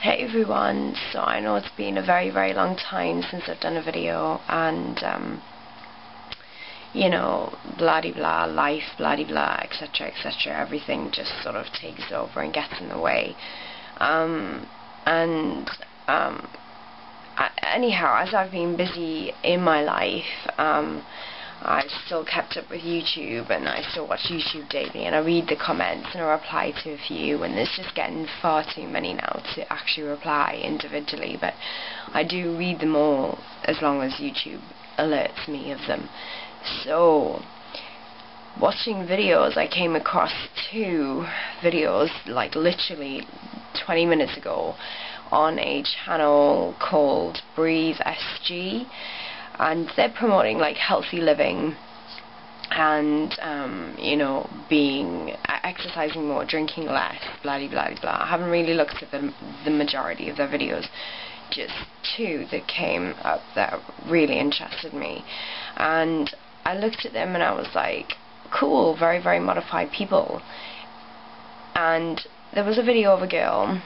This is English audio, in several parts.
Hey everyone, so I know it's been a very long time since I've done a video, and you know, blah de blah, life, blah de blah, etc, everything just sort of takes over and gets in the way. Anyhow, as I've been busy in my life, I've still kept up with YouTube, and I still watch YouTube daily, and I read the comments and I reply to a few, and there's just getting far too many now to actually reply individually, but I do read them all as long as YouTube alerts me of them. So, watching videos, I came across two videos like literally 20 minutes ago on a channel called Breathe SG, and they're promoting like healthy living and you know, exercising more, drinking less, blah de blah de blah. I haven't really looked at the majority of their videos, just two that came up that really interested me, and I looked at them and I was like, cool, very modified people. And there was a video of a girl,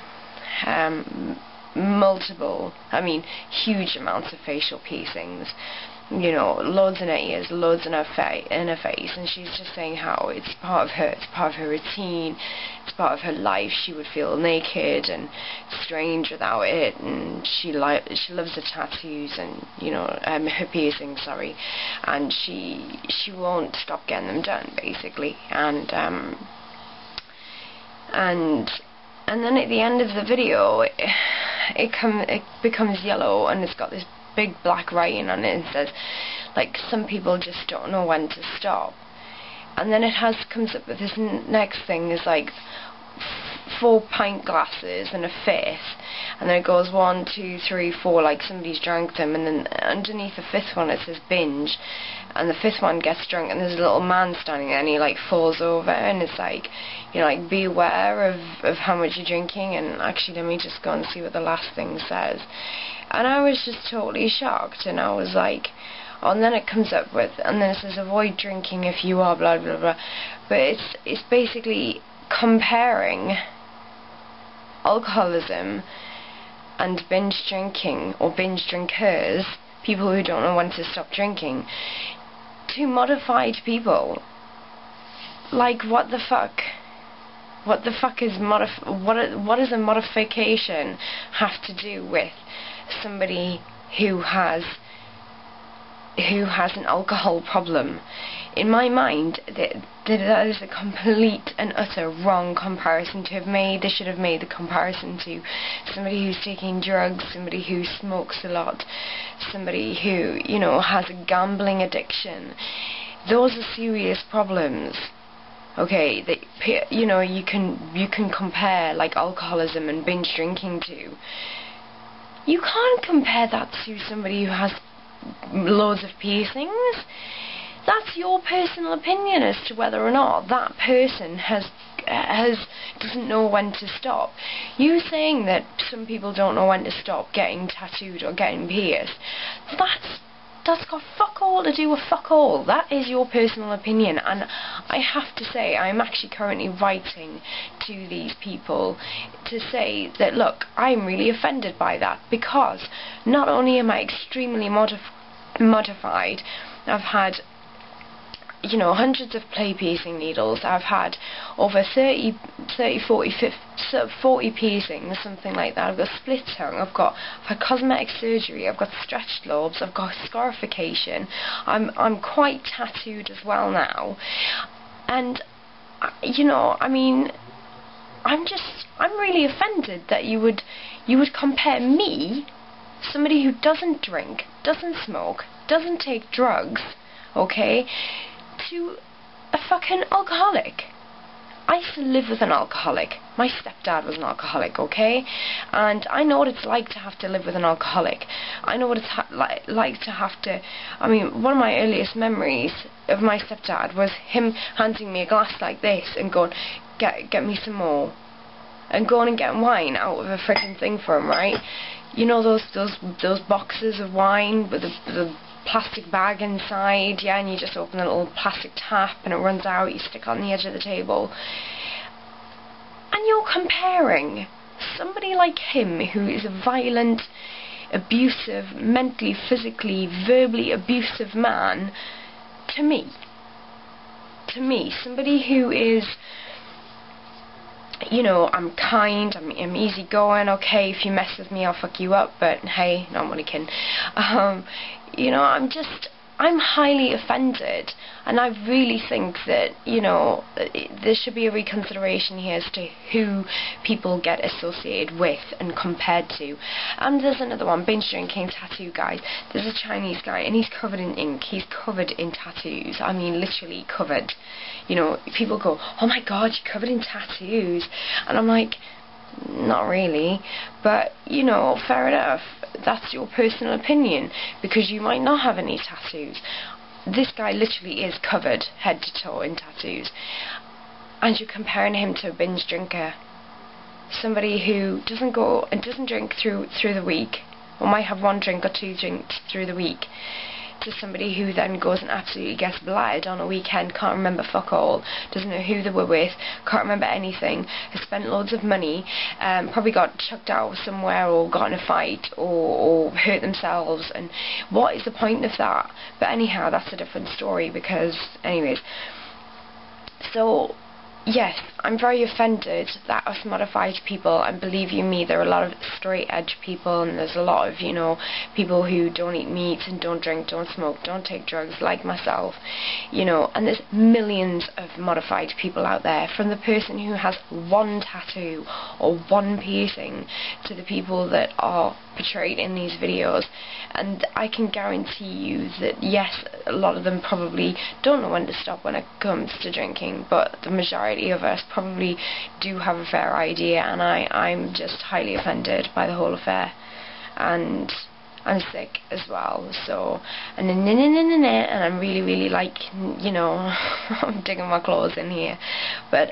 huge amounts of facial piercings, you know, loads in her ears, loads in her face, and she's just saying how it's part of her routine, it's part of her life. She would feel naked and strange without it, and she loves her tattoos and, you know, her piercings, sorry, and she won't stop getting them done, basically. And then at the end of the video, it becomes yellow, and it's got this big black writing on it, and says, like, some people just don't know when to stop. And then it comes up with this next thing, is like 4 pint glasses and a fifth, and then it goes 1, 2, 3, 4, like somebody's drank them, and then underneath the fifth one it says binge, and the fifth one gets drunk, and there's a little man standing there, and he like falls over, and it's like, you know, like, be aware of how much you're drinking. And actually, let me just go and see what the last thing says. And I was just totally shocked, and I was like, oh, and then it comes up with, and then it says avoid drinking if you are blah blah blah, but it's basically comparing alcoholism and binge drinking, or binge drinkers, people who don't know when to stop drinking, to modified people. Like, what the fuck? What the fuck is what does a modification have to do with somebody who has an alcohol problem? In my mind, that is a complete and utter wrong comparison to have made. They should have made the comparison to somebody who's taking drugs, somebody who smokes a lot, somebody who, you know, has a gambling addiction. Those are serious problems. Okay, you know, you can compare like alcoholism and binge drinking to. You can't compare that to somebody who has loads of piercings. That's your personal opinion as to whether or not that person doesn't know when to stop. You saying that some people don't know when to stop getting tattooed or getting pierced, that's got fuck all to do with fuck all. That is your personal opinion, and I have to say, I'm actually currently writing to these people to say that, look, I'm really offended by that, because not only am I extremely modified, I've had, you know, hundreds of play piercing needles, I've had over 40 piercings, something like that. I've got split tongue, I've had cosmetic surgery, I've got stretched lobes, I've got scarification, I'm quite tattooed as well now, and you know, I mean, I'm really offended that you would compare me, somebody who doesn't drink, doesn't smoke, doesn't take drugs, okay, to a fucking alcoholic. I used to live with an alcoholic. My stepdad was an alcoholic, okay? And I know what it's like to have to live with an alcoholic. I know what it's like to have to... I mean, one of my earliest memories of my stepdad was him handing me a glass like this and going, get me some more. And going and getting wine out of a freaking thing for him, right? You know those boxes of wine with the plastic bag inside, yeah, and you just open the little plastic tap and it runs out, you stick it on the edge of the table. And you're comparing somebody like him, who is a violent, abusive, mentally, physically, verbally abusive man, to me, somebody who is, you know, I'm kind, I'm easygoing, okay, if you mess with me I'll fuck you up, but hey, no, I'm only kidding. You know, I'm highly offended, and I really think that, you know, there should be a reconsideration here as to who people get associated with and compared to. And there's another one, binge drinking, tattoo guys. There's a Chinese guy, and he's covered in ink, he's covered in tattoos, I mean literally covered. You know, people go, oh my god, you're covered in tattoos, and I'm like, not really, but, you know, fair enough, that's your personal opinion, because you might not have any tattoos. This guy literally is covered head to toe in tattoos, and you're comparing him to a binge drinker, somebody who doesn't go and doesn't drink through the week, or might have one drink or two drinks through the week, to somebody who then goes and absolutely gets blatted on a weekend, can't remember fuck all, doesn't know who they were with, can't remember anything, has spent loads of money, probably got chucked out somewhere or got in a fight or hurt themselves, and what is the point of that? But anyhow, that's a different story, because anyways, so yes, I'm very offended that us modified people, and believe you me, there are a lot of straight edge people, and there's a lot of, you know, people who don't eat meat and don't drink, don't smoke, don't take drugs, like myself, you know, and there's millions of modified people out there, from the person who has one tattoo or one piercing to the people that are portrayed in these videos. And I can guarantee you that yes, a lot of them probably don't know when to stop when it comes to drinking, but the majority of us probably do have a fair idea, and I'm just highly offended by the whole affair, and I'm sick as well, so, and I'm really like, you know, I'm digging my claws in here, but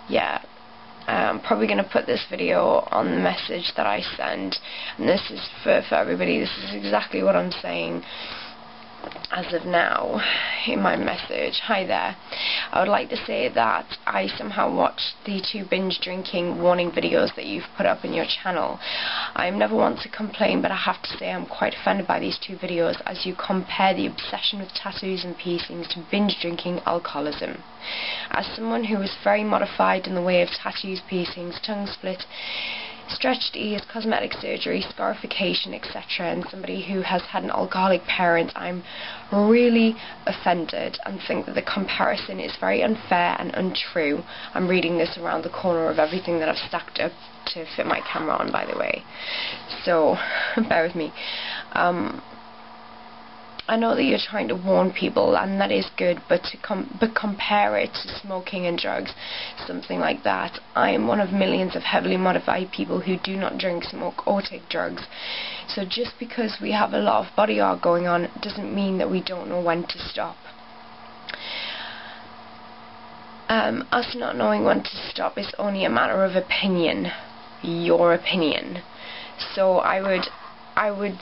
yeah, I'm probably going to put this video on the message that I send, and this is for everybody. This is exactly what I'm saying as of now in my message. Hi there. I would like to say that I somehow watched the 2 binge drinking warning videos that you've put up in your channel. I am never one to complain, but I have to say I'm quite offended by these 2 videos, as you compare the obsession with tattoos and piercings to binge drinking alcoholism. As someone who is very modified in the way of tattoos, piercings, tongue split, stretched ears, cosmetic surgery, scarification, etc., and somebody who has had an alcoholic parent, I'm really offended and think that the comparison is very unfair and untrue. I'm reading this around the corner of everything that I've stacked up to fit my camera on, by the way, so bear with me. I know that you're trying to warn people, and that is good, but compare it to smoking and drugs, something like that. I am one of millions of heavily modified people who do not drink, smoke, or take drugs. So just because we have a lot of body art going on doesn't mean that we don't know when to stop. Us not knowing when to stop is only a matter of opinion, your opinion. So I would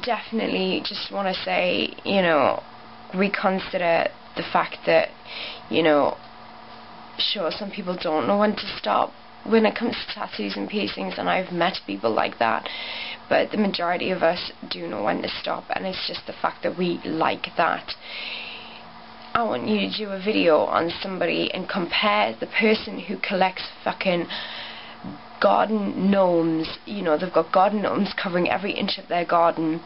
definitely just want to say, you know, reconsider the fact that, you know, sure, some people don't know when to stop when it comes to tattoos and piercings, and I've met people like that, but the majority of us do know when to stop, and it's just the fact that we like that. I want you to do a video on somebody and compare the person who collects fucking garden gnomes, you know, they've got garden gnomes covering every inch of their garden.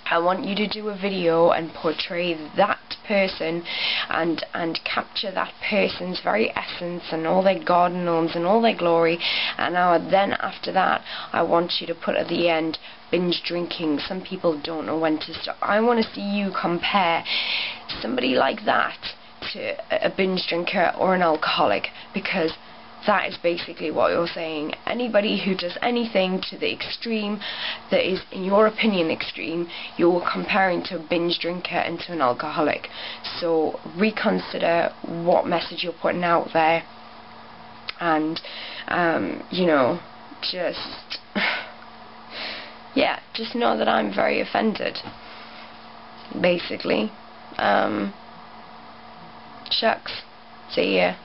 I want you to do a video and portray that person and capture that person's very essence and all their garden gnomes and all their glory, and then after that I want you to put at the end, binge drinking, some people don't know when to stop. I want to see you compare somebody like that to a binge drinker or an alcoholic, because that is basically what you're saying. Anybody who does anything to the extreme that is, in your opinion, extreme, you're comparing to a binge drinker and to an alcoholic. So reconsider what message you're putting out there, and you know, just yeah, just know that I'm very offended, basically. Shucks. See ya.